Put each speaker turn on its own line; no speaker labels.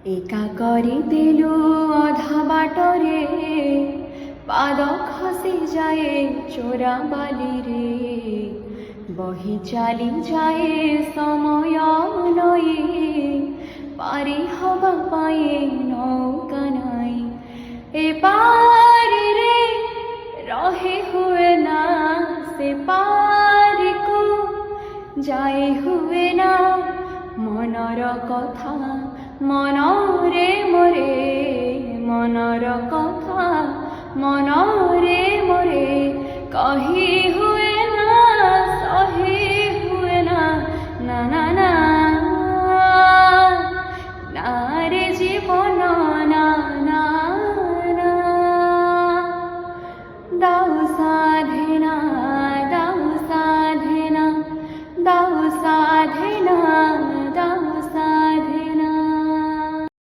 একা করে দেলু অধা বাটরে পাদ খসি যায় চোরা বালি রে বহি চালি যায় সময় নয়ে পারি হবা পায়ে নৌকা নাই এ পারি রে রহে হুয়ে না সে পারি কো যাই হুয়ে না মনর কথা মনরে মোরে মনর কথা মনরে মোরে কহি হুয়ে না সহি হুয়ে না না না না না রে জীবন না না না দাও সাধনা দাও সাধনা দাও সাধনা